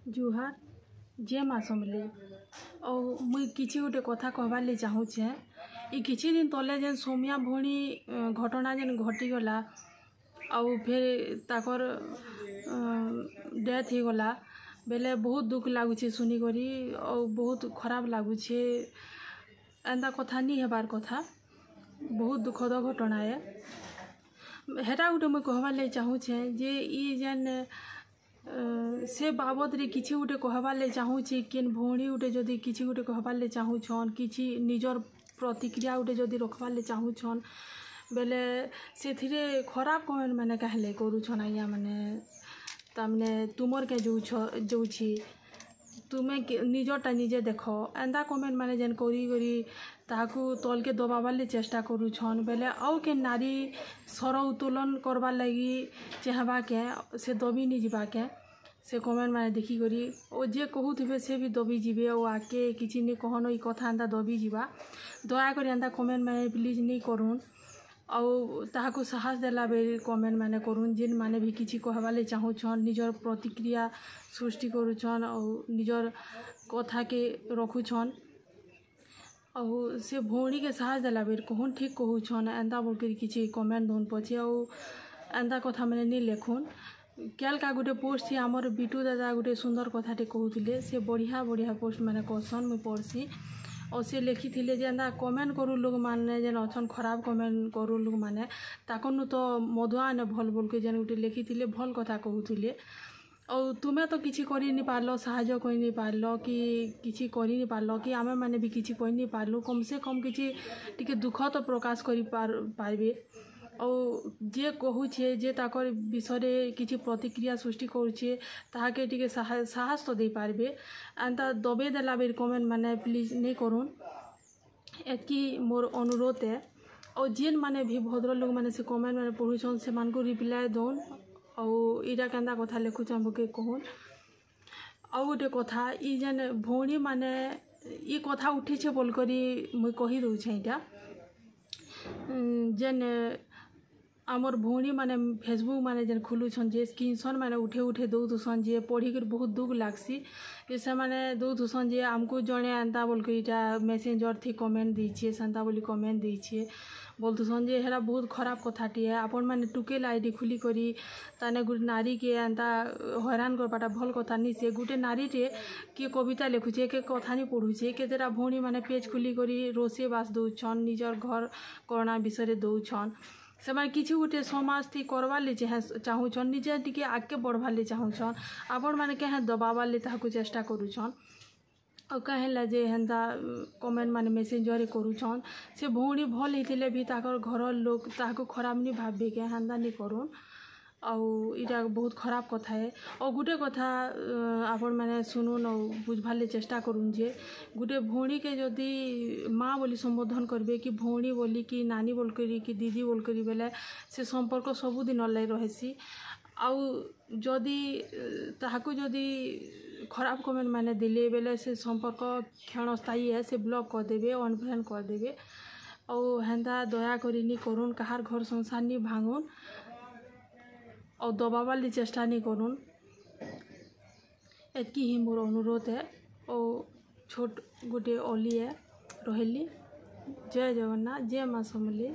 जुहार जे माँ समले और मुई किसी गोटे कथा कहबार ले चाहूचे। ये किसी दिन तले जेन सोमिया भौणी घटना जेन घटीगला आउ फिर ताकर डेथ हो गला बेले बहुत दुख लगुचे सुनिकरी और बहुत खराब लगुचे। एंता कथा नहीं हेबार कथा, बहुत दुखद घटना है। हेटा गोटे मुई कहबार ले चाहूचे जे ई जेन से बाबद रे किसी गोटे कहबार ले चाहूचे केन भौणी गोटे जदि किसी गोटे कहबार ले चाहूछन किसी निजर प्रतिक्रिया गोटे जदि रखबार ले चाहूछन बेले सेथिरे खराब कमेंट माने कहले करूछन आइया माने तामने तुमर के जोउछि तुमे निजरटा निजे देख एंदा कमेंट माने जेन करी करी ताकू तल के दबाबार ले चेष्टा करूछन बेले आउ के नारी स्वर उत्तोलन करबार लगी चाहबा के से दबी नहीं जीवा के से कमेंट माने देखी करी ओ जे कहूथिबे से भी दबी जीवे ओ आके किछि नहीं कहनो ई कथा एंदा दबी जीवा दया करी एंदा कमेंट माने प्लीज नहीं करूँ और ताहाको साहस देला बेर कमेंट माने करूँ जिन माने भी किछि कहबार ले चाहूछन निजर प्रतिक्रिया सृष्टि करूछन और निजर कथा के रखुछन और से भौणी के साहस देला बेर कहून ठीक कहूछन एंदा बोलकर किछि कमेंट दोन पछे और एंदा कथा मैंने नहीं लेखुन कैल का गोटे पोस्ट थी आमर बिटू दादा गोटे सुंदर कथाटे कहूथिले से बढ़िया बढ़िया पोस्ट मैंने कहसन मुई पढ़सी और से लिखी थिले जे एंदा कमेंट करू लोग माने जेन अछन खराब कमेंट करू लोग माने ताकनु तो मधुआ ने भल बोल के जेन गोटे लिखी थिले भल कथा कहूथिले और तुम्हें तो किसी करी नहीं पारलो साहाय्य करी नहीं पारलो कि किसी करी नहीं पारलो कि आमे माने भी किसी करी नहीं पारलो कम से कम किसी टिके दुख तो प्रकाश करी पारबे और जे कहूछे जे ताकर विषय किसी प्रतिक्रिया सृष्टि करुछे ताहाके टिके साहस तो दे पारबे एंता दबे देला बेर कमेंट माने प्लीज नहीं करूँ एतकी मोर अनुरोध है और जेन माने भी भद्र लोग माने से कमेंट माने पढ़ुछन से मान को रिप्लाई दोन और इरा केंदा कथा लिखुछन बोके कहून और गोटे कथा ई जेन भौणी माने ई कथा उठीछे बोल करी मुई कही दउछे इटा जेन आमर भौणी माने फेसबुक माने जेन खुलुछन जे स्क्रीनशॉट माने उठे उठे दउथुसन जे पढ़ी कर बहुत दुख लागसी जे से माने दउथुसन जे हमको जणे एंता बोल कर इटा मेसेंजर थी कमेंट दीछे संता बोली कमेंट दीछे बोलतुसन जे हेरा बहुत खराब कथाटी है आपण माने टुकेल आईडी खुली करी ताने गुटे नारी के एंता हैरान करबाटा भल कथा नहीं से गुटे नारी टे के कविता लिखुछे के कथा नहीं पढ़ुछे के तेरा भौणी माने पेज खुली करी रोसे बास दउछन निजर घर करना विषय दउछन से माने किसी गोटे समाज थी करबार ले चाहूछन निजे टिके आगे बढ़बार ले चाहूछन आपण माने कहे दबाबार ले ताहाको चेष्टा करूछन और कहेला जे हेंदा कमेंट माने मेसेंजर करूछन से भौणी भल होइथिले भी ताकर घर लोग ताहाको खराब नहीं भाबे के हेंदा नहीं करूँ और इटा बहुत खराब कथा है और गुटे कथा आपण माने सुनुन और बुझबार ले चेष्टा करूँ जे गुटे भौणी के जदि माँ बोली संबोधन करबे कि भौणी बोली कि नानी बोल करी कि दीदी बोल करी बेले से संपर्क सबुदिन अलग रहेसी आउ जदि ताहाको जदि खराब कमेंट माने दिले बेले से संपर्क क्षणस्थायी है से ब्लॉक कर देबे अनफ्रेंड कर देबे और हेंदा दया करी नहीं करूँ कहार घर संसार नहीं भांगुन और दबाबार ले चेष्टा नहीं करूँ एतकी ही मोर अनुरोध है और छोट गोटे ओली है रहली जय जगन्नाथ जय माँ समले।